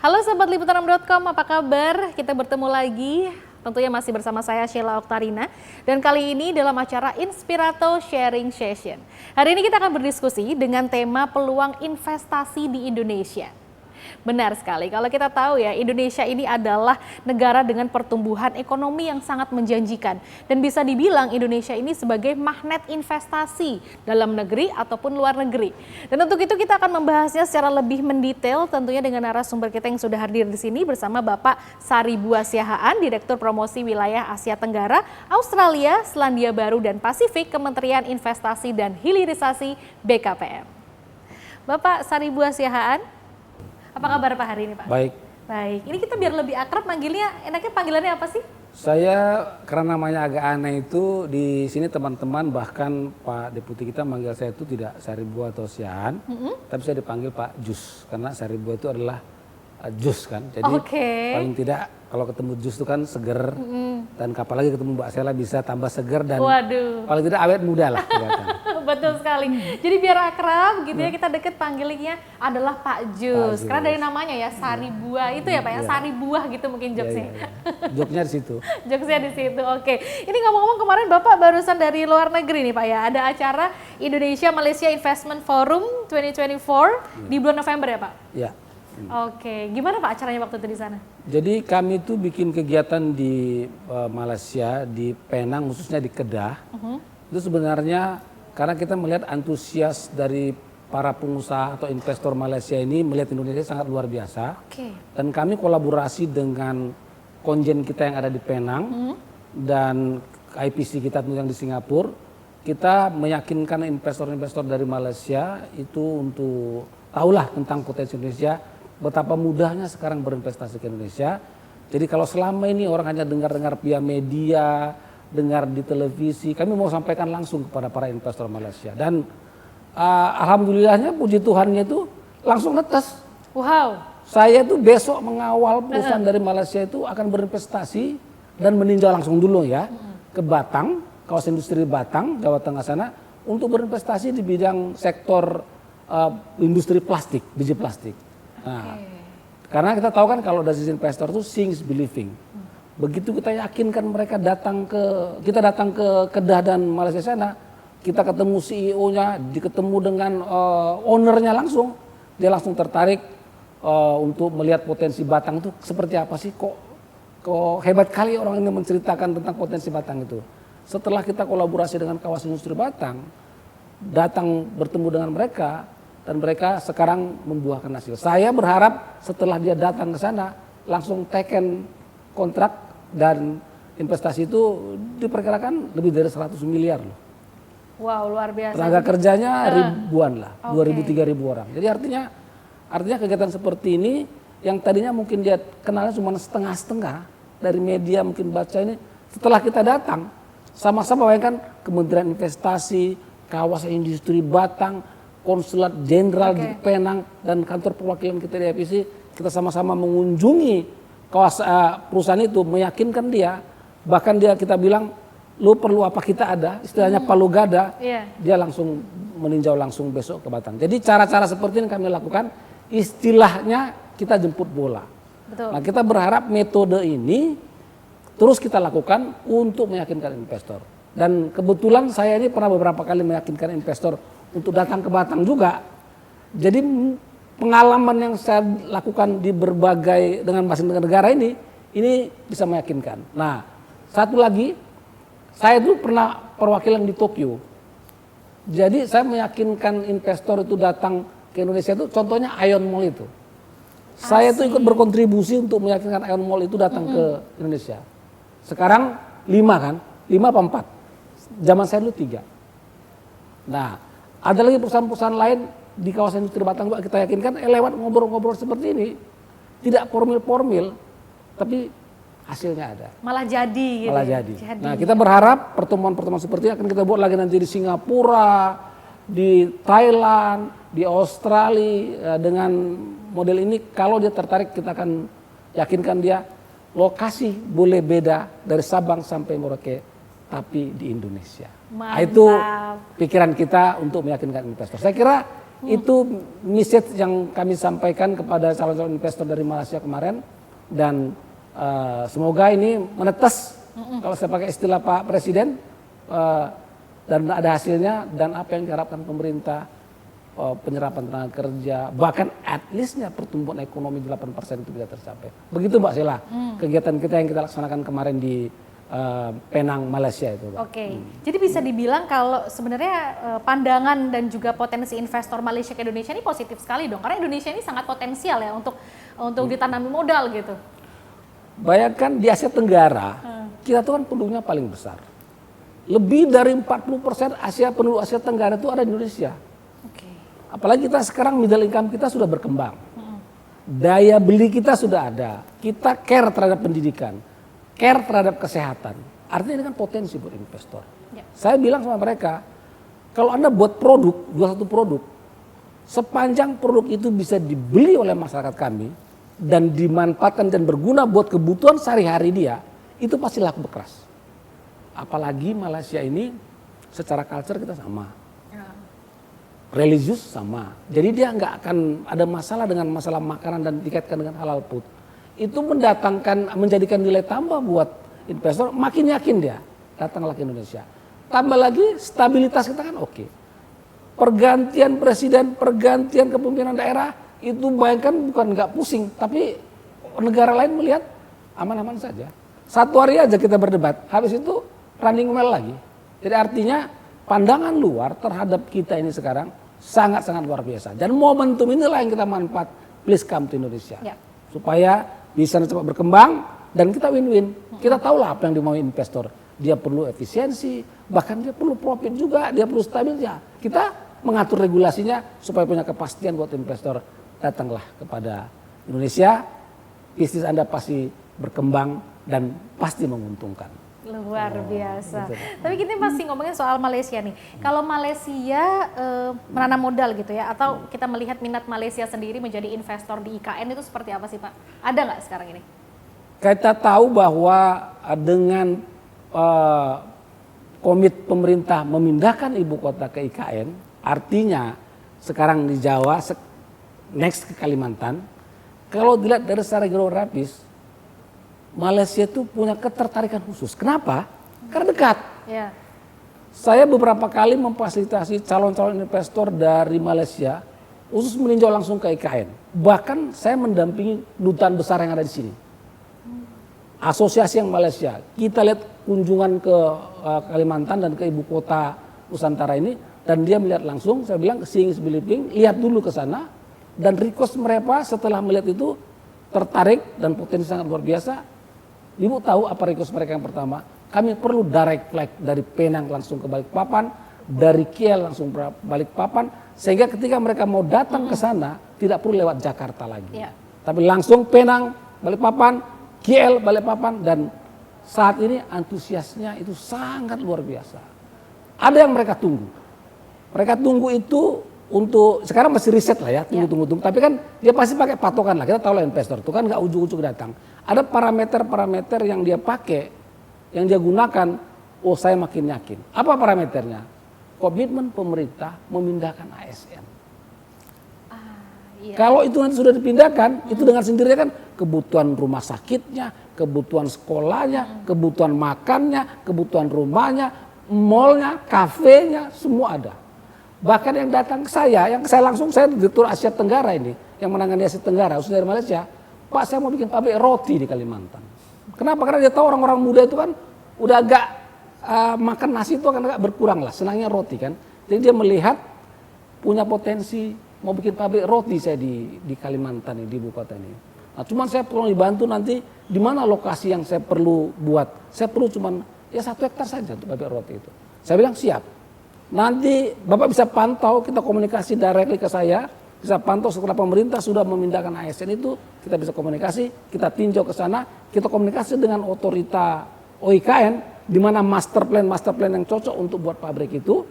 Halo Sobat Liputan6.com, apa kabar? Kita bertemu lagi, tentunya masih bersama saya Sheila Oktarina. Dan kali ini dalam acara Inspirato Sharing Session. Hari ini kita akan berdiskusi dengan tema peluang investasi di Indonesia. Benar sekali, kalau kita tahu ya Indonesia ini adalah negara dengan pertumbuhan ekonomi yang sangat menjanjikan. Dan bisa dibilang Indonesia ini sebagai magnet investasi dalam negeri ataupun luar negeri. Dan untuk itu kita akan membahasnya secara lebih mendetail tentunya dengan narasumber kita yang sudah hadir di sini bersama Bapak Saribua Siahaan, Direktur Promosi Wilayah Asia Tenggara, Australia, Selandia Baru, dan Pasifik, Kementerian Investasi dan Hilirisasi BKPM. Bapak Saribua Siahaan, apa kabar Pak hari ini Pak? Baik. Baik, ini kita biar lebih akrab manggilnya, enaknya panggilannya apa sih? Saya karena namanya agak aneh itu di sini teman-teman bahkan Pak Deputi kita manggil saya itu tidak Saribua atau Siahaan, tapi saya dipanggil Pak Jus karena Saribua itu adalah jus kan. Jadi paling tidak kalau ketemu jus itu kan seger dan apalagi ketemu Mbak Sela bisa tambah seger dan paling tidak awet muda lah. Betul sekali. Jadi biar akrab gitu ya kita deket panggilnya adalah Pak Jus. Karena dari namanya ya Saribua itu ya Pak ya, Saribuah gitu mungkin jokesnya. Jokesnya di situ. Jokesnya di situ. Oke. Ini ngomong-ngomong kemarin Bapak barusan dari luar negeri nih Pak ya. Ada acara Indonesia Malaysia Investment Forum 2024 di bulan November ya Pak? Iya. Oke. Gimana Pak acaranya waktu itu di sana? Jadi kami tuh bikin kegiatan di Malaysia, di Penang khususnya di Kedah. Itu sebenarnya karena kita melihat antusias dari para pengusaha atau investor Malaysia ini melihat Indonesia sangat luar biasa. Dan kami kolaborasi dengan konjen kita yang ada di Penang dan IPC kita yang di Singapura. Kita meyakinkan investor-investor dari Malaysia itu untuk tahulah tentang potensi Indonesia, betapa mudahnya sekarang berinvestasi ke Indonesia. Jadi kalau selama ini orang hanya dengar-dengar via media, dengar di televisi, kami mau sampaikan langsung kepada para investor Malaysia. Dan alhamdulillahnya puji Tuhannya itu langsung netes. Wow. Saya tuh besok mengawal perusahaan dari Malaysia itu akan berinvestasi dan meninjau langsung dulu ya ke Batang, kawasan industri Batang, Jawa Tengah sana untuk berinvestasi di bidang sektor industri plastik, biji plastik. Nah, karena kita tahu kan kalau dari sisi investor itu seeing is believing. Begitu kita yakinkan mereka kita datang ke Kedah dan Malaysia sana, kita ketemu CEO-nya, ketemu dengan ownernya langsung, dia langsung tertarik untuk melihat potensi Batang itu seperti apa sih, kok hebat kali orang ini menceritakan tentang potensi Batang itu. Setelah kita kolaborasi dengan kawasan industri Batang, datang bertemu dengan mereka dan mereka sekarang membuahkan hasil. Saya berharap setelah dia datang ke sana langsung teken kontrak dan investasi itu diperkirakan lebih dari 100 miliar loh. Wow, luar biasa. Tenaga kerjanya ribuan lah, 2.000-3.000 orang. Jadi artinya kegiatan seperti ini yang tadinya mungkin dia kenalnya cuma setengah-setengah dari media mungkin baca ini, setelah kita datang sama-sama bayangkan Kementerian Investasi, kawasan industri Batang, Konsulat Jenderal di Penang dan kantor perwakilan kita di IPC, kita sama-sama mengunjungi perusahaan itu, meyakinkan dia, bahkan kita bilang lu perlu apa kita ada, istilahnya palu gada, dia langsung meninjau langsung besok ke Batang. Jadi cara-cara seperti ini kami lakukan, istilahnya kita jemput bola. Betul. Nah kita berharap metode ini terus kita lakukan untuk meyakinkan investor. Dan kebetulan saya ini pernah beberapa kali meyakinkan investor untuk datang ke Batang juga. Jadi pengalaman yang saya lakukan di berbagai dengan masing-masing negara ini bisa meyakinkan. Nah, satu lagi, saya dulu pernah perwakilan di Tokyo. Jadi saya meyakinkan investor itu datang ke Indonesia itu, contohnya Ion Mall itu. Saya itu ikut berkontribusi untuk meyakinkan Ion Mall itu datang ke Indonesia. Sekarang 5 kan, 5 apa 4? Zaman saya dulu 3. Nah, ada lagi perusahaan-perusahaan lain di kawasan industri Batang juga kita yakinkan lewat ngobrol-ngobrol seperti ini. Tidak formil-formil, tapi hasilnya ada. Malah jadi gitu. Malah jadi. Nah kita berharap pertemuan-pertemuan seperti ini akan kita buat lagi nanti di Singapura, di Thailand, di Australia dengan model ini. Kalau dia tertarik kita akan yakinkan dia lokasi boleh beda dari Sabang sampai Merauke, tapi di Indonesia. Nah, itu pikiran kita untuk meyakinkan investor. Saya kira Itu message yang kami sampaikan kepada calon-calon investor dari Malaysia kemarin, dan semoga ini menetes, kalau saya pakai istilah Pak Presiden, dan ada hasilnya, dan apa yang diharapkan pemerintah, penyerapan tenaga kerja, bahkan at least-nya pertumbuhan ekonomi 8% itu bisa tercapai. Begitu Mbak Sheila, kegiatan kita yang kita laksanakan kemarin di Penang, Malaysia itu. Oke, jadi bisa dibilang kalau sebenarnya pandangan dan juga potensi investor Malaysia ke Indonesia ini positif sekali dong, karena Indonesia ini sangat potensial ya untuk ditanami modal gitu. Bayangkan di Asia Tenggara, kita tuh kan penduduknya paling besar. Lebih dari 40% penduduk Asia Tenggara itu ada di Indonesia. Apalagi kita sekarang middle income kita sudah berkembang. Daya beli kita sudah ada. Kita care terhadap pendidikan, care terhadap kesehatan. Artinya ini kan potensi buat investor. Saya bilang sama mereka, kalau Anda buat jual satu produk, sepanjang produk itu bisa dibeli oleh masyarakat kami dan dimanfaatkan dan berguna buat kebutuhan sehari-hari dia, itu pasti laku keras. Apalagi Malaysia ini secara culture kita sama, religius sama, jadi dia nggak akan ada masalah dengan masalah makanan dan dikaitkan dengan halal food. Itu menjadikan nilai tambah buat investor, makin yakin dia datanglah ke Indonesia. Tambah lagi stabilitas kita kan oke. Pergantian presiden, pergantian kepemimpinan daerah, itu bayangkan bukan nggak pusing, tapi negara lain melihat aman-aman saja. Satu hari aja kita berdebat, habis itu running well lagi. Jadi artinya pandangan luar terhadap kita ini sekarang sangat-sangat luar biasa. Dan momentum inilah yang kita manfaat, please come to Indonesia. Supaya bisa cepat berkembang dan kita win-win. Kita tahulah apa yang dimau investor. Dia perlu efisiensi, bahkan dia perlu profit juga, dia perlu stabilnya. Kita mengatur regulasinya supaya punya kepastian buat investor. Datanglah kepada Indonesia, bisnis Anda pasti berkembang dan pasti menguntungkan. Luar biasa. Tapi kita masih ngomongin soal Malaysia nih. Kalau Malaysia menanam modal gitu ya, atau kita melihat minat Malaysia sendiri menjadi investor di IKN itu seperti apa sih Pak? Ada nggak sekarang ini? Kita tahu bahwa dengan komit pemerintah memindahkan ibu kota ke IKN, artinya sekarang di Jawa, next ke Kalimantan, kalau dilihat dari secara geografis, Malaysia itu punya ketertarikan khusus. Kenapa? Karena dekat. Saya beberapa kali memfasilitasi calon-calon investor dari Malaysia khusus meninjau langsung ke IKN. Bahkan saya mendampingi dutaan besar yang ada di sini. Asosiasi yang Malaysia. Kita lihat kunjungan ke Kalimantan dan ke ibu kota Nusantara ini, dan dia melihat langsung. Saya bilang ke Singis Biliping, lihat dulu ke sana, dan request mereka setelah melihat itu tertarik dan potensi sangat luar biasa. Ibu tahu apa request mereka yang pertama? Kami perlu direct flight dari Penang langsung ke Balikpapan, dari KL langsung ke Balikpapan, sehingga ketika mereka mau datang ke sana tidak perlu lewat Jakarta lagi. Tapi langsung Penang, Balikpapan, KL, Balikpapan, dan saat ini antusiasnya itu sangat luar biasa. Ada yang mereka tunggu. Mereka tunggu itu untuk, sekarang masih riset lah ya, tunggu. Tapi kan dia pasti pakai patokan lah, kita tahu lah investor itu kan nggak ujung-ujung datang. Ada parameter-parameter yang dia pakai, yang dia gunakan, oh saya makin yakin. Apa parameternya? Komitmen pemerintah memindahkan ASN. Kalau itu nanti sudah dipindahkan, itu dengan sendirinya kan kebutuhan rumah sakitnya, kebutuhan sekolahnya, kebutuhan makannya, kebutuhan rumahnya, mallnya, kafenya, semua ada. Bahkan yang datang ke saya, saya Direktur Asia Tenggara ini, yang menangani Asia Tenggara, khususnya dari Malaysia, Pak saya mau bikin pabrik roti di Kalimantan. Kenapa? Karena dia tahu orang-orang muda itu kan udah agak makan nasi itu akan agak berkurang lah, senangnya roti kan. Jadi dia melihat punya potensi mau bikin pabrik roti saya di Kalimantan ini, di ibu kota ini. Nah, cuman saya perlu dibantu nanti di mana lokasi yang saya perlu buat. Saya perlu cuman ya 1 hektar saja untuk pabrik roti itu. Saya bilang siap. Nanti Bapak bisa pantau, kita komunikasi directly ke saya, bisa pantau setelah pemerintah sudah memindahkan ASN itu, kita bisa komunikasi, kita tinjau ke sana, kita komunikasi dengan otorita OIKN, di mana master plan yang cocok untuk buat pabrik itu,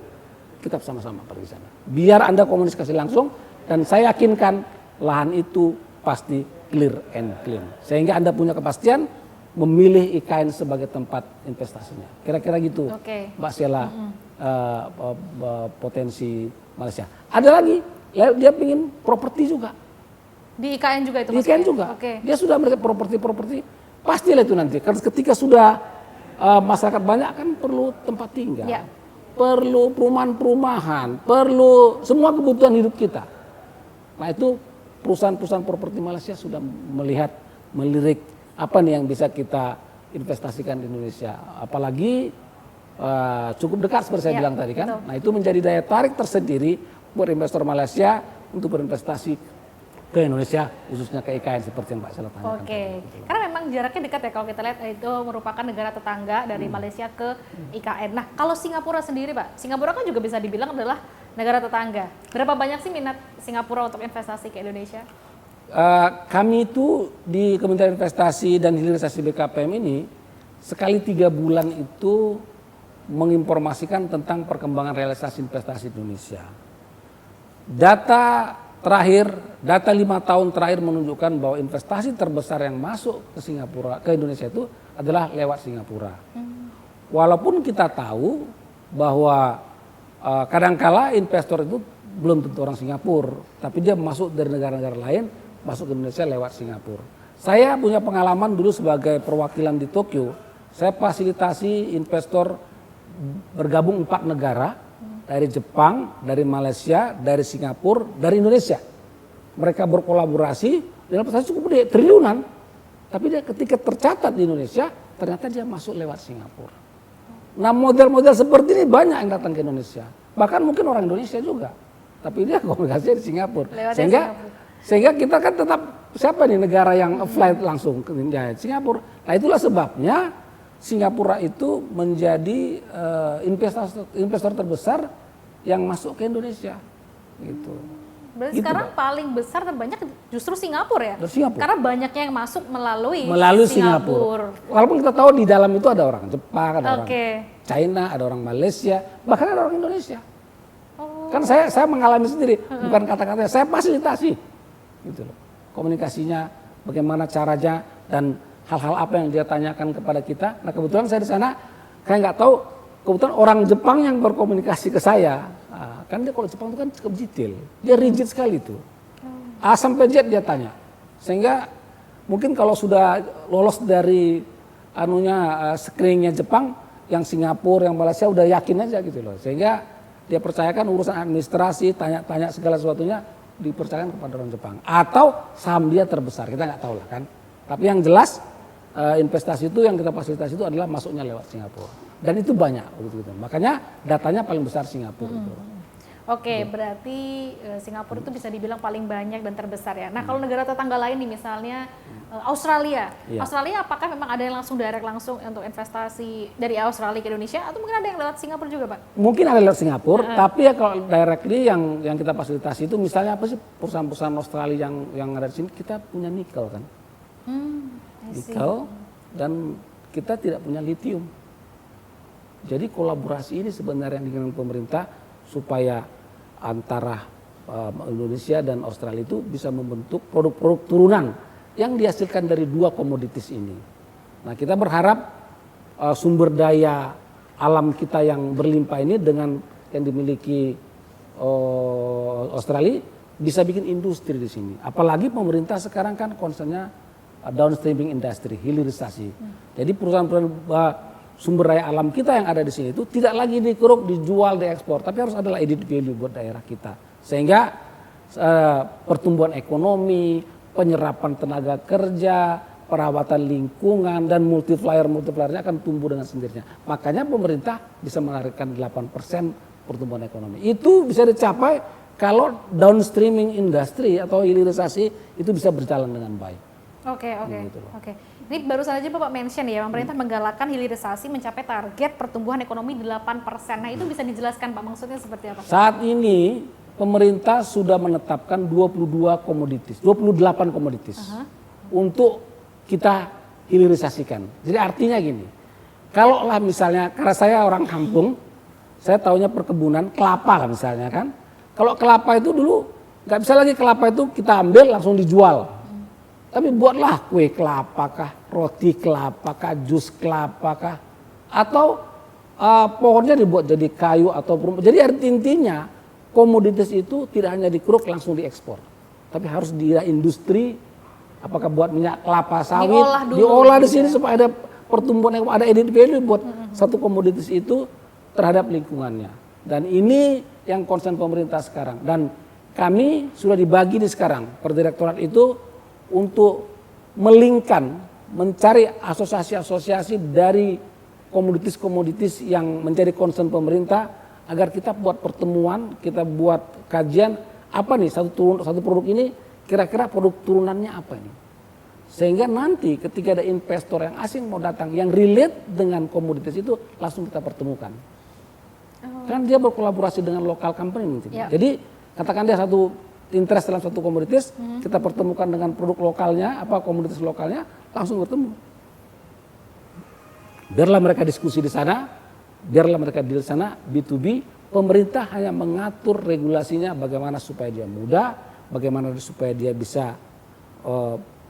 kita sama-sama pergi sana. Biar Anda komunikasi langsung, dan saya yakinkan lahan itu pasti clear and clean. Sehingga Anda punya kepastian memilih IKN sebagai tempat investasinya. Kira-kira gitu, Mbak Sheila, potensi Malaysia. Ada lagi dia ingin properti juga. Di IKN juga itu Di IKN juga. Dia sudah melihat properti, pastilah itu nanti. Karena ketika sudah masyarakat banyak kan perlu tempat tinggal, perlu perumahan-perumahan, perlu semua kebutuhan hidup kita. Nah itu perusahaan-perusahaan properti Malaysia sudah melirik apa nih yang bisa kita investasikan di Indonesia. Apalagi cukup dekat seperti saya bilang tadi kan. Betul. Nah itu menjadi daya tarik tersendiri buat investor Malaysia untuk berinvestasi ke Indonesia, khususnya ke IKN seperti yang Pak Sheila tanyakan. Karena memang jaraknya dekat ya kalau kita lihat itu merupakan negara tetangga dari Malaysia ke IKN. Nah kalau Singapura sendiri Pak, Singapura kan juga bisa dibilang adalah negara tetangga. Berapa banyak sih minat Singapura untuk investasi ke Indonesia? Kami itu di Kementerian Investasi dan Hilirisasi BKPM ini sekali 3 bulan itu menginformasikan tentang perkembangan realisasi investasi Indonesia. Data 5 tahun terakhir menunjukkan bahwa investasi terbesar yang masuk ke Indonesia itu adalah lewat Singapura. Walaupun kita tahu bahwa kadangkala investor itu belum tentu orang Singapura, tapi dia masuk dari negara-negara lain, masuk ke Indonesia lewat Singapura. Saya punya pengalaman dulu sebagai perwakilan di Tokyo, saya fasilitasi investor bergabung 4 negara, dari Jepang, dari Malaysia, dari Singapura, dari Indonesia. Mereka berkolaborasi, dalam investasi cukup gede, triliunan. Tapi dia ketika tercatat di Indonesia, ternyata dia masuk lewat Singapura. Nah model-model seperti ini banyak yang datang ke Indonesia. Bahkan mungkin orang Indonesia juga. Tapi dia komunikasinya di Singapura. Sehingga kita kan tetap, siapa nih negara yang flight langsung ke Singapura. Nah itulah sebabnya Singapura itu menjadi investor terbesar yang masuk ke Indonesia, gitu. Berarti gitu, sekarang paling besar terbanyak justru Singapura ya? Singapura. Karena banyaknya yang masuk melalui Singapura. Walaupun kita tahu di dalam itu ada orang Jepang, ada orang China, ada orang Malaysia, bahkan ada orang Indonesia. Kan saya mengalami sendiri, bukan kata-kata saya fasilitasi, gitu loh. Komunikasinya, bagaimana caranya dan hal-hal apa yang dia tanyakan kepada kita. Nah kebetulan saya di sana, saya nggak tahu, kebetulan orang Jepang yang berkomunikasi ke saya. Kan dia kalau Jepang itu kan cukup detail, dia rigid sekali itu. A sampai Z dia tanya. Sehingga mungkin kalau sudah lolos dari screeningnya Jepang, yang Singapura, yang Malaysia udah yakin aja gitu loh. Sehingga dia percayakan urusan administrasi, tanya-tanya segala sesuatunya dipercayakan kepada orang Jepang. Atau saham dia terbesar, kita nggak tahu lah kan. Tapi yang jelas investasi itu yang kita fasilitasi itu adalah masuknya lewat Singapura. Dan itu banyak gitu. Makanya datanya paling besar Singapura itu. Berarti Singapura itu bisa dibilang paling banyak dan terbesar ya. Nah, kalau negara tetangga lain nih misalnya Australia. Australia apakah memang ada yang langsung untuk investasi dari Australia ke Indonesia atau mungkin ada yang lewat Singapura juga, Pak? Mungkin ada lewat Singapura, tapi ya kalau directly yang kita fasilitasi itu misalnya apa sih perusahaan-perusahaan Australia yang ada di sini, kita punya nikel kan. Nikel dan kita tidak punya lithium. Jadi kolaborasi ini sebenarnya dengan pemerintah supaya antara Indonesia dan Australia itu bisa membentuk produk-produk turunan yang dihasilkan dari 2 komoditis ini. Nah kita berharap sumber daya alam kita yang berlimpah ini dengan yang dimiliki Australia bisa bikin industri di sini. Apalagi pemerintah sekarang kan concernnya downstreaming industry, hilirisasi. Jadi perusahaan-perusahaan sumber daya alam kita yang ada di sini itu tidak lagi dikeruk, dijual, diekspor, tapi harus ada added value buat daerah kita. Sehingga pertumbuhan ekonomi, penyerapan tenaga kerja, perawatan lingkungan dan multiplier-nya akan tumbuh dengan sendirinya. Makanya pemerintah bisa menarikkan 8% pertumbuhan ekonomi. Itu bisa dicapai kalau downstreaming industri atau hilirisasi itu bisa berjalan dengan baik. Oke. Ini baru saja Bapak mention ya, pemerintah menggalakkan hilirisasi mencapai target pertumbuhan ekonomi 8%. Nah itu bisa dijelaskan Pak, maksudnya seperti apa? Saat ini pemerintah sudah menetapkan 28 komoditis untuk kita hilirisasikan. Jadi artinya gini, kalau lah misalnya, karena saya orang kampung, saya taunya perkebunan kelapa lah misalnya kan. Kalau kelapa itu dulu nggak bisa lagi kelapa itu kita ambil langsung dijual. Tapi buatlah kue kelapa kah, roti kelapa kah, jus kelapa kah, atau pohonnya dibuat jadi kayu atau jadi intinya komoditas itu tidak hanya dikeruk langsung diekspor, tapi harus di industri, apakah buat minyak kelapa sawit, diolah di sini supaya ada pertumbuhan, ada added value buat satu komoditas itu terhadap lingkungannya. Dan ini yang concern pemerintah sekarang. Dan kami sudah dibagi di sekarang per direktorat itu untuk melingkan, mencari asosiasi-asosiasi dari komoditis-komoditis yang menjadi concern pemerintah, agar kita buat pertemuan, kita buat kajian, apa nih satu produk ini, kira-kira produk turunannya apa ini. Sehingga nanti ketika ada investor yang asing mau datang, yang relate dengan komoditis itu, langsung kita pertemukan. Kan dia berkolaborasi dengan lokal company mungkin. Jadi katakan dia satu interest dalam satu komoditis, kita pertemukan dengan produk lokalnya, apa komoditis lokalnya, langsung bertemu. Biarlah mereka diskusi di sana, biarlah mereka di sana B2B, pemerintah hanya mengatur regulasinya bagaimana supaya dia mudah, bagaimana supaya dia bisa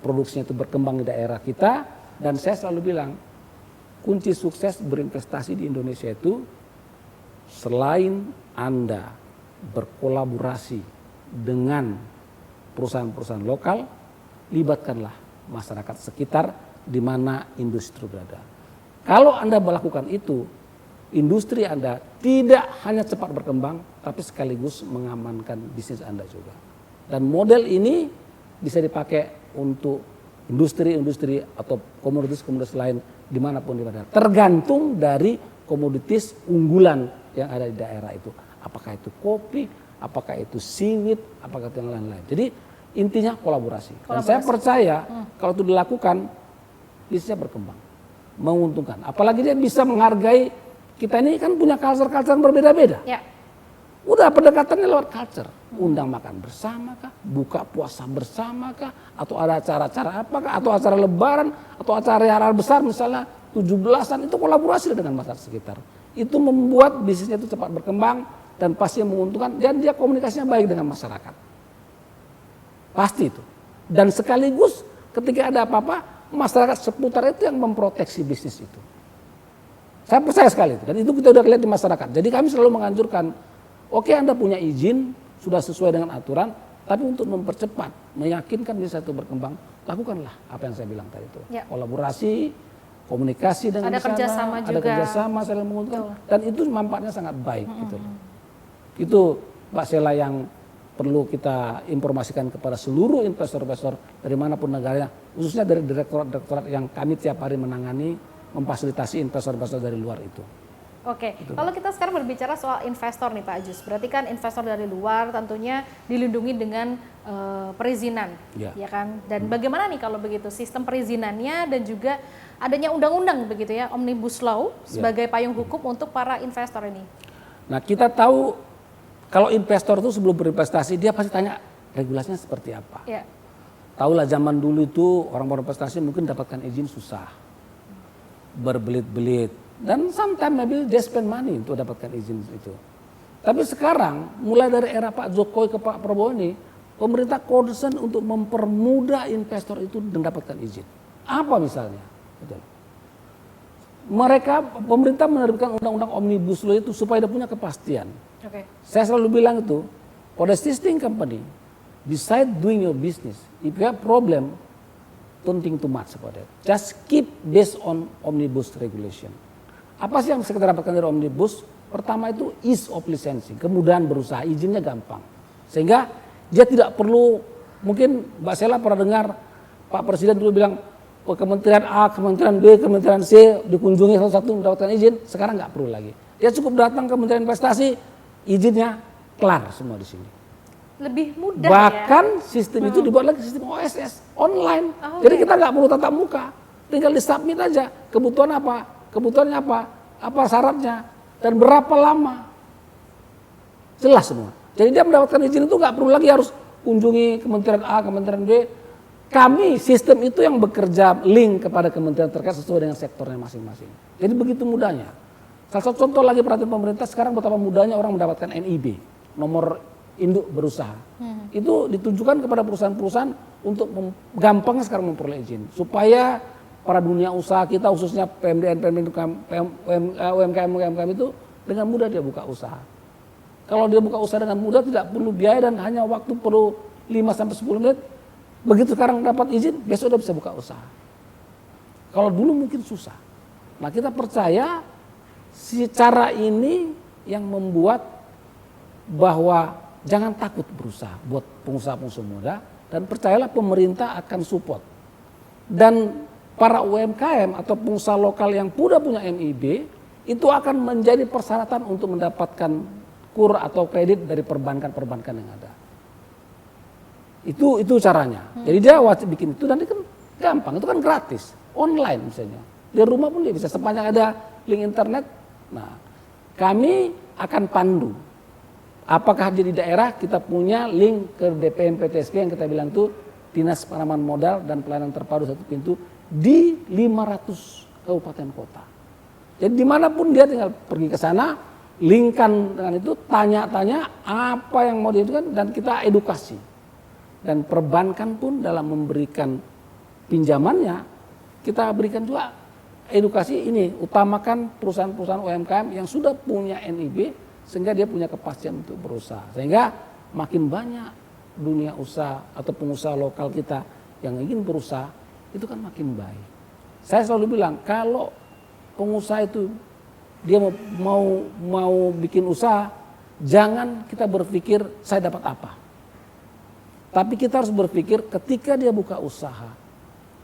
produksinya itu berkembang di daerah kita. Dan saya selalu bilang, kunci sukses berinvestasi di Indonesia itu selain Anda berkolaborasi dengan perusahaan-perusahaan lokal, libatkanlah masyarakat sekitar di mana industri berada. Kalau Anda melakukan itu, industri Anda tidak hanya cepat berkembang, tapi sekaligus mengamankan bisnis Anda juga. Dan model ini bisa dipakai untuk industri-industri atau komoditis-komoditis lain dimanapun di mana. Tergantung dari komoditis unggulan yang ada di daerah itu. Apakah itu kopi, apakah itu sawit, apakah itu yang lain-lain. Jadi intinya kolaborasi. Dan saya percaya kalau itu dilakukan, bisnisnya berkembang, menguntungkan. Apalagi dia bisa menghargai, kita ini kan punya culture-culture yang berbeda-beda. Ya. Udah pendekatannya lewat culture. Undang makan bersama kah, buka puasa bersama kah, atau ada acara-acara apakah, atau acara lebaran, atau acara besar misalnya 17-an, itu kolaborasi dengan masyarakat sekitar. Itu membuat bisnisnya itu cepat berkembang dan pasti menguntungkan, dan dia komunikasinya baik dengan masyarakat. Pasti itu. Dan sekaligus ketika ada apa-apa, masyarakat seputar itu yang memproteksi bisnis itu. Saya percaya sekali itu, dan itu kita udah lihat di masyarakat. Jadi kami selalu menganjurkan, oke Anda punya izin, sudah sesuai dengan aturan, tapi untuk mempercepat, meyakinkan bisnis itu berkembang, lakukanlah apa yang saya bilang tadi itu. Ya. Kolaborasi, komunikasi dengan ada kerjasama juga, ada kerjasama saling menguntungkan, dan itu manfaatnya sangat baik gitu. Itu Mbak Sheila yang perlu kita informasikan kepada seluruh investor-investor dari manapun negaranya, khususnya dari direktorat-direktorat yang kami tiap hari menangani, memfasilitasi investor-investor dari luar itu. Oke, kalau kita sekarang berbicara soal investor nih Pak Ajus, berarti kan investor dari luar tentunya dilindungi dengan perizinan, ya kan? Dan bagaimana nih kalau begitu sistem perizinannya dan juga adanya undang-undang begitu ya, Omnibus Law sebagai payung hukum untuk para investor ini? Nah kita tahu kalau investor itu sebelum berinvestasi dia pasti tanya regulasinya seperti apa. Ya. Tahulah zaman dulu itu orang berinvestasi mungkin dapatkan izin susah, berbelit-belit, dan sometimes maybe they spend money untuk dapatkan izin itu. Tapi sekarang mulai dari era Pak Jokowi ke Pak Prabowo ini, pemerintah concern untuk mempermudah investor itu mendapatkan izin. Apa misalnya? Pemerintah menerbitkan undang-undang Omnibus Law itu supaya dia punya kepastian. Okay. Saya selalu bilang itu, for the existing company, decide doing your business. If you have problem, don't think too much about it. Just keep based on Omnibus regulation. Apa sih yang bisa kita dapatkan dari Omnibus? Pertama itu ease of licensing, kemudahan berusaha, izinnya gampang. Sehingga dia tidak perlu, mungkin Mbak Sheila pernah dengar Pak Presiden dulu bilang, Kementerian A, Kementerian B, Kementerian C dikunjungi satu-satu mendapatkan izin, sekarang nggak perlu lagi. Dia cukup datang ke Kementerian Investasi, izinnya kelar semua di sini. Lebih mudah. Bahkan sistem itu dibuat lagi sistem OSS online. Jadi kita nggak perlu tatap muka, tinggal di submit aja kebutuhan apa, kebutuhannya apa syaratnya, dan berapa lama. Jelas semua. Jadi dia mendapatkan izin itu nggak perlu lagi harus kunjungi Kementerian A, Kementerian B. Kami sistem itu yang bekerja link kepada kementerian terkait sesuai dengan sektornya masing-masing. Jadi begitu mudahnya. Salah satu contoh lagi perhatian pemerintah sekarang betapa mudahnya orang mendapatkan NIB, nomor induk berusaha. Itu ditujukan kepada perusahaan-perusahaan untuk gampang sekarang memperoleh izin. Supaya para dunia usaha kita khususnya PMDN, UMKM itu dengan mudah dia buka usaha. Kalau dia buka usaha dengan mudah, tidak perlu biaya dan hanya waktu perlu 5-10 menit. Begitu sekarang dapat izin, besok udah bisa buka usaha. Kalau dulu mungkin susah. Nah kita percaya si cara ini yang membuat bahwa jangan takut berusaha buat pengusaha-pengusaha muda, dan percayalah pemerintah akan support. Dan para UMKM atau pengusaha lokal yang sudah punya MIB itu akan menjadi persyaratan untuk mendapatkan KUR atau kredit dari perbankan-perbankan yang ada. Itu caranya. Jadi dia wajib bikin itu dan itu kan gampang, itu kan gratis, online misalnya. Di rumah pun dia bisa sepanjang ada link internet. Nah, kami akan pandu. Apakah di daerah kita punya link ke DPM PTSP yang kita bilang itu Dinas Penanaman Modal dan Pelayanan Terpadu Satu Pintu di 500 kabupaten kota. Jadi dimanapun dia tinggal pergi ke sana, linkkan dengan itu, tanya-tanya apa yang mau diajukan dan kita edukasi. Dan perbankan pun dalam memberikan pinjamannya, kita berikan juga edukasi ini, utamakan perusahaan-perusahaan UMKM yang sudah punya NIB sehingga dia punya kepastian untuk berusaha. Sehingga makin banyak dunia usaha atau pengusaha lokal kita yang ingin berusaha, itu kan makin baik. Saya selalu bilang kalau pengusaha itu dia mau bikin usaha, jangan kita berpikir saya dapat apa. Tapi kita harus berpikir ketika dia buka usaha,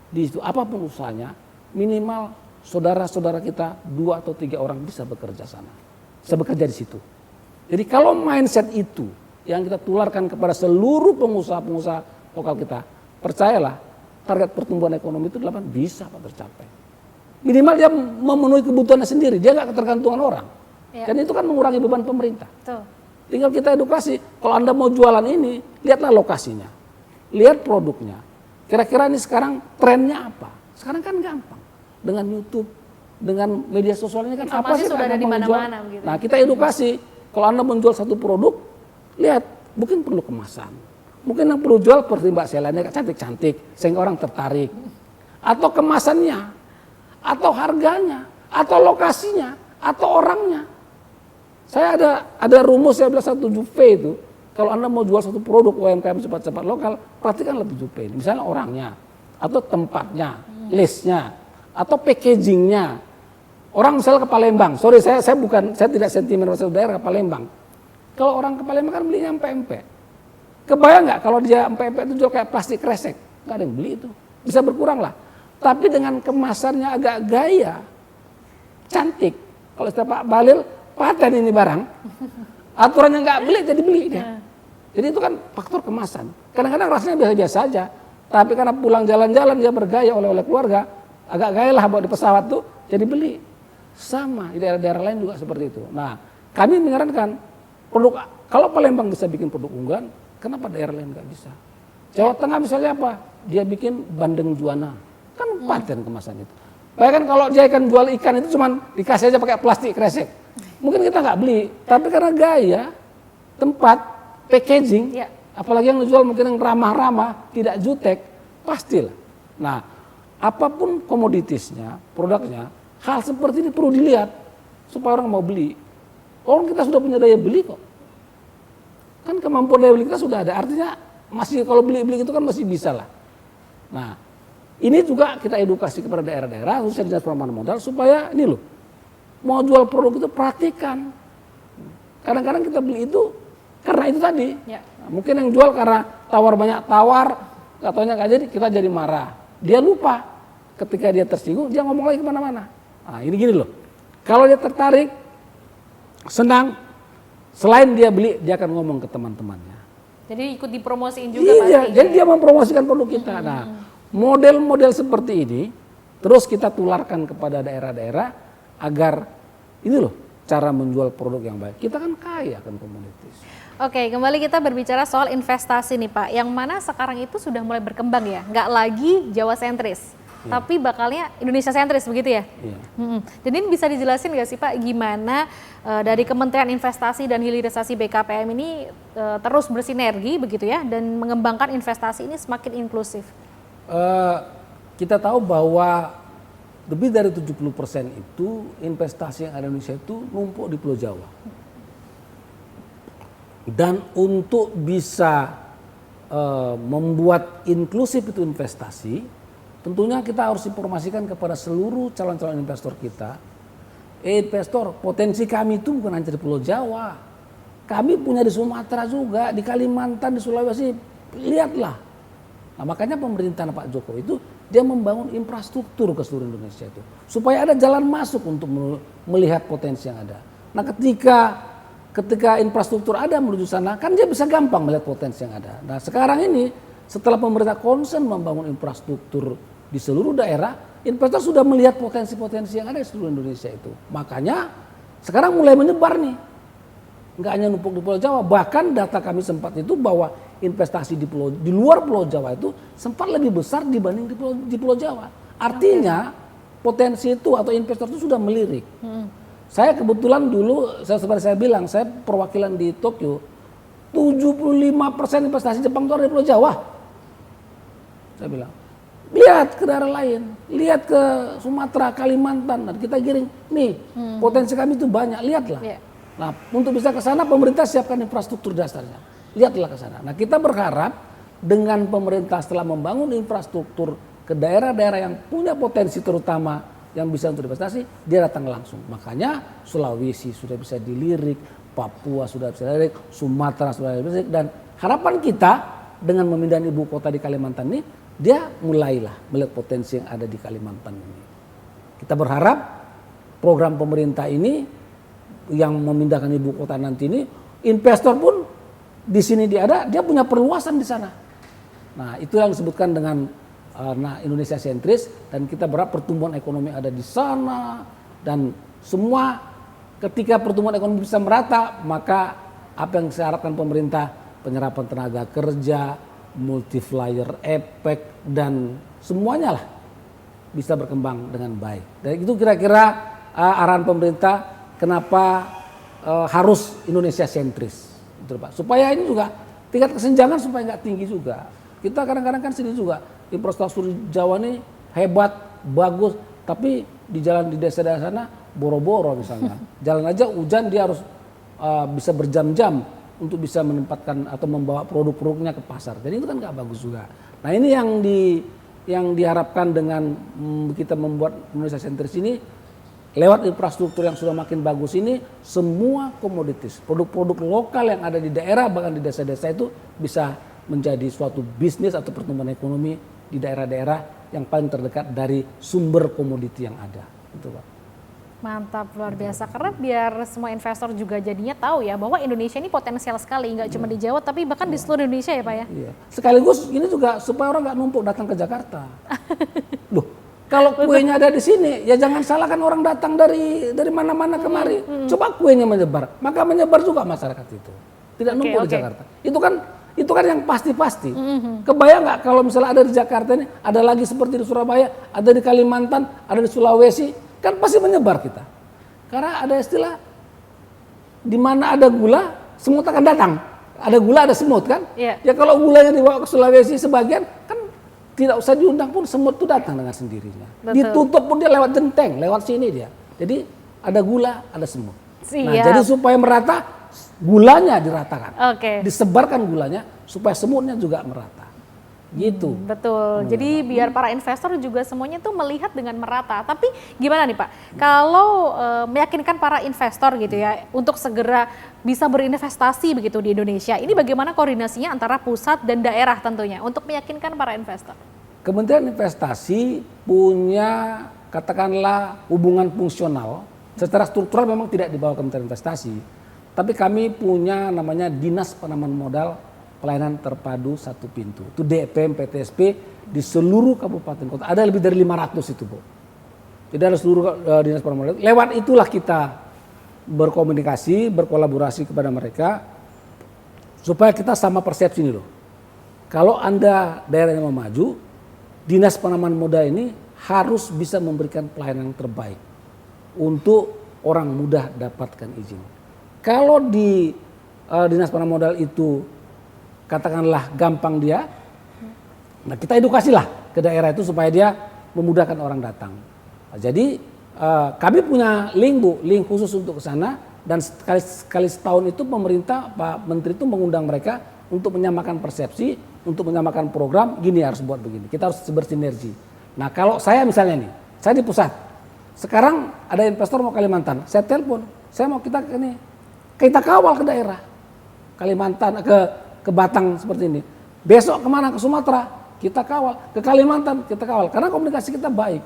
di situ apapun usahanya, minimal saudara-saudara kita 2 atau 3 orang bisa bekerja sana, bisa bekerja di situ. Jadi kalau mindset itu yang kita tularkan kepada seluruh pengusaha-pengusaha lokal kita, percayalah target pertumbuhan ekonomi itu 8 bisa Pak tercapai. Minimal dia memenuhi kebutuhannya sendiri, dia nggak ketergantungan orang. Ya. Dan itu kan mengurangi beban pemerintah. Betul. Tinggal kita edukasi, kalau Anda mau jualan ini, lihatlah lokasinya, lihat produknya. Kira-kira ini sekarang trennya apa? Sekarang kan gampang, dengan YouTube, dengan media sosial ini kan apa sih sudah ada di mana-mana. Nah kita edukasi, kalau Anda menjual satu produk, lihat, mungkin perlu kemasan. Mungkin yang perlu jual seperti Mbak Selanya cantik-cantik, sehingga orang tertarik. Atau kemasannya, atau harganya, atau lokasinya, atau orangnya. Saya ada rumus, saya bilang 7P itu. Kalau Anda mau jual satu produk UMKM cepat-cepat lokal, perhatikan lebih 7P. Misalnya orangnya, atau tempatnya, listnya, atau packagingnya. Orang misalnya ke Palembang, sorry saya tidak sentimen masalah daerah ke Palembang. Kalau orang ke Palembang kan belinya empek-empek. Kebayang nggak kalau dia empek-empek itu jual kayak plastik kresek? Nggak ada yang beli itu. Bisa berkurang lah. Tapi dengan kemasannya agak gaya, cantik. Kalau istilah Pak Balil, paten ini barang. Aturannya nggak beli, jadi beli dia. Jadi itu kan faktor kemasan. Kadang-kadang rasanya biasa-biasa aja. Tapi karena pulang jalan-jalan dia bergaya oleh keluarga, agak gaya lah bawa di pesawat tuh, jadi beli. Sama di daerah-daerah lain juga seperti itu. Nah, kami menyarankan produk, kalau Palembang bisa bikin produk unggulan, kenapa daerah lain nggak bisa? Jawa Tengah misalnya apa? Dia bikin bandeng juana, kan paten kemasan itu. Bayangkan kalau dia ikan jual ikan itu cuman dikasih aja pakai plastik kresek, mungkin kita nggak beli. Tapi karena gaya, tempat, packaging, apalagi yang dijual mungkin yang ramah-ramah, tidak jutek, pastilah. Nah, apapun komoditasnya, produknya, hal seperti ini perlu dilihat supaya orang mau beli. Orang kita sudah punya daya beli kok. Kan kemampuan daya beli kita sudah ada. Artinya masih kalau beli-beli itu kan masih bisa lah. Nah, ini juga kita edukasi kepada daerah-daerah, khususnya Dinas Penanaman Modal, supaya ini loh, mau jual produk itu perhatikan. Kadang-kadang kita beli itu karena itu tadi. Nah, mungkin yang jual karena tawar banyak tawar, katanya nggak jadi, kita jadi marah. Dia lupa. Ketika dia tersinggung, dia ngomong lagi kemana-mana. Nah ini gini loh, kalau dia tertarik, senang, selain dia beli, dia akan ngomong ke teman-temannya. Jadi ikut dipromosiin juga iya, pasti. Jadi dia mempromosikan produk kita. Nah, model-model seperti ini, terus kita tularkan kepada daerah-daerah, agar ini loh, cara menjual produk yang baik. Kita kan kaya kan komoditas. Oke, kembali kita berbicara soal investasi nih Pak, yang mana sekarang itu sudah mulai berkembang ya, nggak lagi Jawa sentris. Tapi bakalnya Indonesia sentris begitu ya. Jadi ini bisa dijelasin nggak sih Pak, gimana dari Kementerian Investasi dan Hilirisasi BKPM ini terus bersinergi begitu ya, dan mengembangkan investasi ini semakin inklusif? Kita tahu bahwa lebih dari 70% itu investasi yang ada di Indonesia itu numpuk di Pulau Jawa. Dan untuk bisa membuat inklusif itu investasi, tentunya kita harus informasikan kepada seluruh calon-calon investor kita, investor, potensi kami itu bukan hanya di Pulau Jawa, kami punya di Sumatera juga, di Kalimantan, di Sulawesi, lihatlah. Nah, makanya pemerintahan Pak Jokowi itu dia membangun infrastruktur ke seluruh Indonesia itu, supaya ada jalan masuk untuk melihat potensi yang ada. Nah, ketika infrastruktur ada menuju sana, kan dia bisa gampang melihat potensi yang ada. Nah, sekarang ini setelah pemerintah concern membangun infrastruktur di seluruh daerah, investor sudah melihat potensi-potensi yang ada di seluruh Indonesia itu. Makanya sekarang mulai menyebar nih. Nggak hanya numpuk di Pulau Jawa, bahkan data kami sempat itu bahwa investasi di luar Pulau Jawa itu sempat lebih besar dibanding di Pulau Jawa. Artinya potensi itu atau investor itu sudah melirik. Saya kebetulan dulu, seperti saya bilang, saya perwakilan di Tokyo, 75% investasi Jepang itu ada di Pulau Jawa. Saya bilang, lihat ke daerah lain, lihat ke Sumatera, Kalimantan, dan kita giring, nih potensi kami itu banyak, lihatlah. Nah, untuk bisa ke sana pemerintah siapkan infrastruktur dasarnya, lihatlah ke sana. Nah, kita berharap dengan pemerintah setelah membangun infrastruktur ke daerah-daerah yang punya potensi terutama yang bisa untuk investasi, dia datang langsung. Makanya Sulawesi sudah bisa dilirik, Papua sudah bisa dilirik, Sumatera sudah bisa dilirik, dan harapan kita dengan memindahkan ibu kota di Kalimantan ini, dia mulailah melihat potensi yang ada di Kalimantan ini. Kita berharap program pemerintah ini yang memindahkan ibu kota nanti ini, investor pun di sini dia punya perluasan di sana. Nah, itu yang disebutkan dengan Indonesia sentris, dan kita berharap pertumbuhan ekonomi ada di sana, dan semua ketika pertumbuhan ekonomi bisa merata, maka apa yang saya harapkan pemerintah, penyerapan tenaga kerja, multiplier effect, dan semuanya lah bisa berkembang dengan baik. Dan itu kira-kira arahan pemerintah kenapa harus Indonesia sentris, gitu, Pak. Supaya ini juga tingkat kesenjangan supaya nggak tinggi juga. Kita kadang-kadang kan sini juga infrastruktur Jawa ini hebat, bagus, tapi di jalan di desa-desa sana boro-boro misalnya. Jalan aja hujan dia harus bisa berjam-jam untuk bisa menempatkan atau membawa produk-produknya ke pasar. Jadi itu kan nggak bagus juga. Nah, ini yang diharapkan dengan kita membuat Indonesia sentris ini, lewat infrastruktur yang sudah makin bagus ini, semua komoditis, produk-produk lokal yang ada di daerah bahkan di desa-desa itu bisa menjadi suatu bisnis atau pertumbuhan ekonomi di daerah-daerah yang paling terdekat dari sumber komoditi yang ada. Gitu, Pak. Mantap, luar biasa. Karena biar semua investor juga jadinya tahu ya bahwa Indonesia ini potensial sekali, nggak cuma di Jawa tapi bahkan di seluruh Indonesia ya Pak ya. Iya. Sekaligus ini juga supaya orang nggak numpuk datang ke Jakarta. Loh, kalau kuenya ada di sini, ya jangan salahkan orang datang dari mana-mana kemari. Coba kuenya menyebar, maka menyebar juga masyarakat itu. Tidak numpuk di Jakarta. Itu kan yang pasti-pasti. Kebayang nggak kalau misalnya ada di Jakarta ini, ada lagi seperti di Surabaya, ada di Kalimantan, ada di Sulawesi, kan pasti menyebar kita. Karena ada istilah, di mana ada gula, semut akan datang. Ada gula, ada semut kan? Ya kalau gulanya dibawa ke Sulawesi sebagian, kan tidak usah diundang pun semut itu datang dengan sendirinya. Betul. Ditutup pun dia lewat genteng, lewat sini dia. Jadi ada gula, ada semut. Nah, jadi supaya merata, gulanya diratakan, disebarkan gulanya supaya semutnya juga merata, gitu. Betul. Jadi biar para investor juga semuanya tuh melihat dengan merata. Tapi gimana nih Pak? Kalau meyakinkan para investor gitu ya untuk segera bisa berinvestasi begitu di Indonesia, ini bagaimana koordinasinya antara pusat dan daerah tentunya untuk meyakinkan para investor? Kementerian Investasi punya katakanlah hubungan fungsional. Secara struktural memang tidak di bawah Kementerian Investasi. Tapi kami punya namanya Dinas Penanaman Modal Pelayanan Terpadu Satu Pintu. Itu DPM PTSP di seluruh kabupaten kota. Ada lebih dari 500 itu, Bu. Jadi ada seluruh Dinas Penanaman Modal. Lewat itulah kita berkomunikasi, berkolaborasi kepada mereka supaya kita sama persepsi ini loh. Kalau Anda daerah yang mau maju, Dinas Penanaman Modal ini harus bisa memberikan pelayanan yang terbaik untuk orang mudah dapatkan izin. Kalau di Dinas Penanaman Modal itu katakanlah gampang dia, nah kita edukasilah ke daerah itu supaya dia memudahkan orang datang. Nah, jadi kami punya link khusus untuk ke sana Dan sekali setahun itu pemerintah, Pak Menteri itu mengundang mereka untuk menyamakan persepsi, untuk menyamakan program, gini harus buat begini. Kita harus bersinergi. Nah kalau saya misalnya nih, saya di pusat. Sekarang ada investor mau Kalimantan, saya telepon, saya mau kita kawal ke daerah. Kalimantan, ke Batang seperti ini. Besok kemana? Ke Sumatera, kita kawal. Ke Kalimantan, kita kawal. Karena komunikasi kita baik.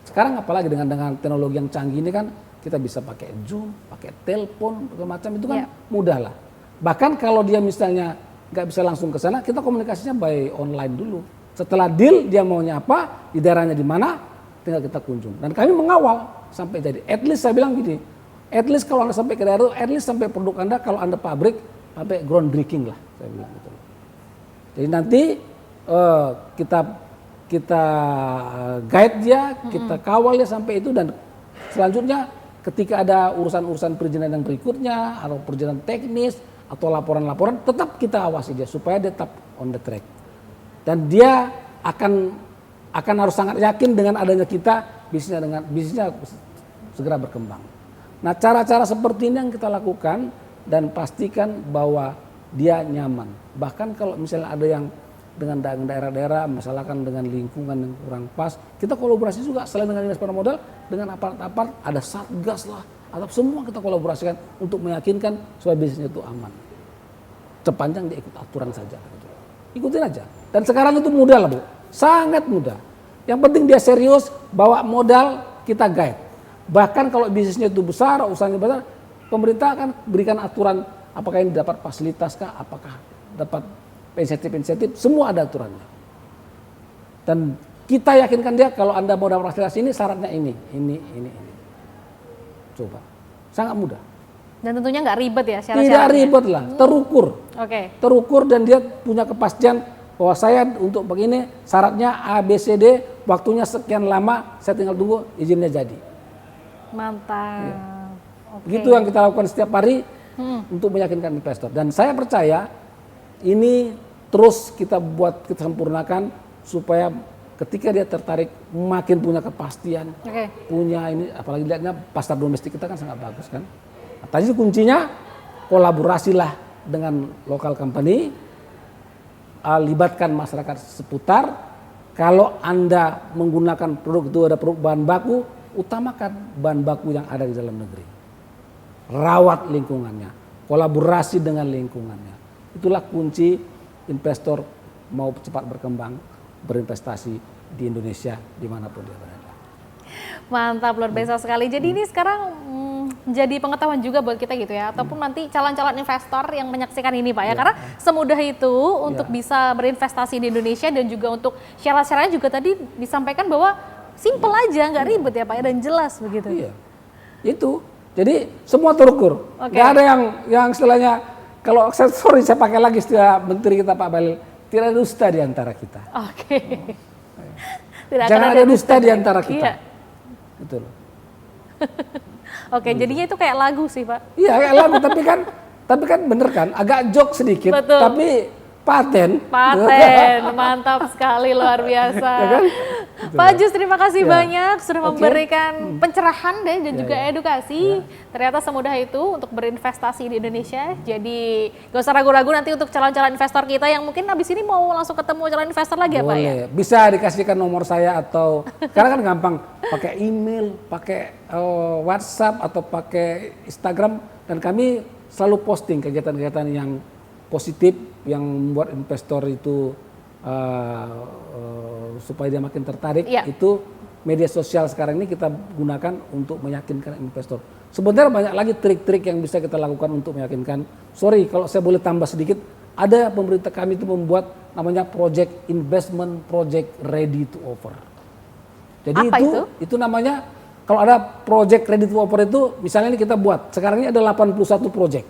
Sekarang apalagi dengan teknologi yang canggih ini kan, kita bisa pakai Zoom, pakai telepon, macam itu kan mudah lah. Bahkan kalau dia misalnya nggak bisa langsung ke sana, kita komunikasinya by online dulu. Setelah deal, dia maunya apa, di daerahnya di mana, tinggal kita kunjung. Dan kami mengawal sampai jadi. At least saya bilang gini, at least kalau Anda sampai ke daerah itu, at least sampai produk Anda, kalau Anda pabrik, sampai groundbreaking lah, saya bilang gitu. Jadi nanti kita guide dia, kita kawal dia sampai itu, dan selanjutnya ketika ada urusan-urusan perizinan yang berikutnya, atau perizinan teknis, atau laporan-laporan, tetap kita awasi dia supaya dia tetap on the track. Dan dia akan harus sangat yakin dengan adanya kita, bisnisnya segera berkembang. Nah cara-cara seperti ini yang kita lakukan dan pastikan bahwa dia nyaman. Bahkan kalau misalnya ada yang dengan daerah-daerah, misalkan dengan lingkungan yang kurang pas, kita kolaborasi juga selain dengan dinas modal, dengan apart-apart, ada satgas lah, atau semua kita kolaborasikan untuk meyakinkan supaya bisnisnya itu aman. Sepanjang dia ikut aturan saja. Gitu. Ikutin aja. Dan sekarang itu mudah lah Bu, sangat mudah. Yang penting dia serius, bawa modal, kita guide. Bahkan kalau bisnisnya itu besar, usahanya besar, pemerintah akan berikan aturan apakah ini dapat fasilitas kah, apakah dapat insentif, semua ada aturannya. Dan kita yakinkan dia kalau Anda mau dapat fasilitas ini syaratnya ini. Coba, sangat mudah. Dan tentunya nggak ribet ya syarat-syaratnya? Tidak ribet lah, terukur. Terukur dan dia punya kepastian bahwa saya untuk begini syaratnya A, B, C, D, waktunya sekian lama, saya tinggal tunggu izinnya jadi. Mantap. Ya. Begitu yang kita lakukan setiap hari untuk meyakinkan investor. Dan saya percaya ini terus kita sempurnakan supaya ketika dia tertarik makin punya kepastian, punya ini, apalagi lihatnya pasar domestik kita kan sangat bagus kan. Nah, tadi kuncinya kolaborasilah dengan local company, libatkan masyarakat seputar. Kalau Anda menggunakan produk itu ada bahan baku, utamakan bahan baku yang ada di dalam negeri. Rawat lingkungannya, kolaborasi dengan lingkungannya. Itulah kunci investor mau cepat berkembang, berinvestasi di Indonesia dimanapun dia berada. Mantap, luar biasa sekali. Jadi ini sekarang jadi pengetahuan juga buat kita gitu ya, ataupun nanti calon-calon investor yang menyaksikan ini Pak ya, karena semudah itu untuk bisa berinvestasi di Indonesia, dan juga untuk syarat-syaratnya juga tadi disampaikan bahwa simple aja, nggak ribet ya Pak ya, dan jelas begitu. Iya, itu. Jadi semua terukur, nggak ada yang istilahnya. Kalau saya pakai lagi istilah Menteri kita Pak Bahlil, tidak ada dusta di antara kita. Jangan ada dusta di antara kita. Gitu loh. Jadinya itu kayak lagu sih Pak. Iya kayak lagu, tapi kan bener kan, agak joke sedikit. Betul. Tapi paten, mantap sekali, luar biasa. Ya kan? Pak Jus, terima kasih banyak sudah memberikan pencerahan dan juga edukasi. Ternyata semudah itu untuk berinvestasi di Indonesia. Jadi gak usah ragu-ragu nanti untuk calon-calon investor kita yang mungkin habis ini mau langsung ketemu calon investor lagi ya Pak ya. Bisa dikasihkan nomor saya, atau karena kan gampang pakai email, pakai WhatsApp atau pakai Instagram, dan kami selalu posting kegiatan-kegiatan yang positif yang membuat investor itu supaya dia makin tertarik. Itu media sosial sekarang ini kita gunakan untuk meyakinkan investor. Sebenarnya banyak lagi trik-trik yang bisa kita lakukan untuk meyakinkan. Sorry kalau saya boleh tambah sedikit, ada pemerintah kami itu membuat namanya project investment project ready to offer. Jadi itu namanya, kalau ada project ready to offer itu, misalnya ini kita buat, sekarang ini ada 81 project,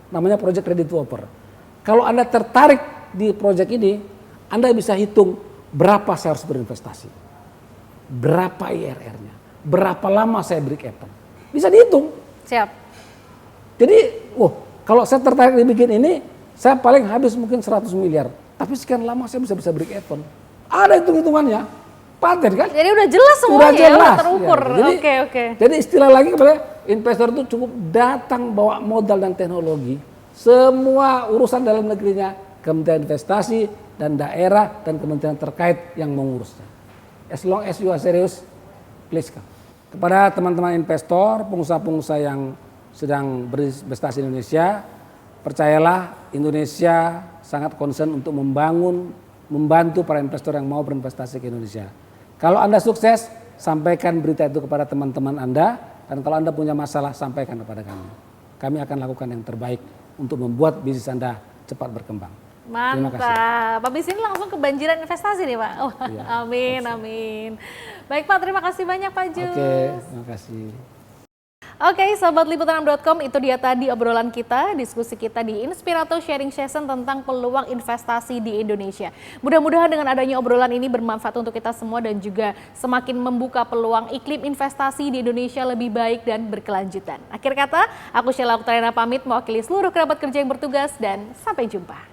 namanya project ready to offer. Kalau Anda tertarik di proyek ini, Anda bisa hitung berapa saya harus berinvestasi, berapa IRR-nya, berapa lama saya break even. Bisa dihitung. Siap. Jadi, kalau saya tertarik dibikin ini, saya paling habis mungkin 100 miliar. Tapi sekian lama saya bisa break even. Ada hitung-hitungannya. paten kan? Jadi udah jelas semuanya, Udah jelas, udah terukur. ya. Oke. Jadi istilah lagi kepada investor itu cukup datang bawa modal dan teknologi. Semua urusan dalam negerinya Kementerian Investasi dan daerah dan kementerian terkait yang mengurusnya. As long as you are serious, please come. Kepada teman-teman investor, pengusaha-pengusaha yang sedang berinvestasi di Indonesia, percayalah Indonesia sangat concern untuk membantu para investor yang mau berinvestasi ke Indonesia. Kalau Anda sukses, sampaikan berita itu kepada teman-teman Anda, dan kalau Anda punya masalah, sampaikan kepada kami. Kami akan lakukan yang terbaik untuk membuat bisnis Anda cepat berkembang. Mantap. Habis ini langsung kebanjiran investasi nih Pak. Oh, ya, amin. Baik Pak, terima kasih banyak Pak Jus. Oke, terima kasih. Oke, sahabat liputan6.com, itu dia tadi obrolan kita, diskusi kita di Inspirato Sharing Session tentang peluang investasi di Indonesia. Mudah-mudahan dengan adanya obrolan ini bermanfaat untuk kita semua dan juga semakin membuka peluang iklim investasi di Indonesia lebih baik dan berkelanjutan. Akhir kata, aku Sheila Oktarina pamit mewakili seluruh kerabat kerja yang bertugas dan sampai jumpa.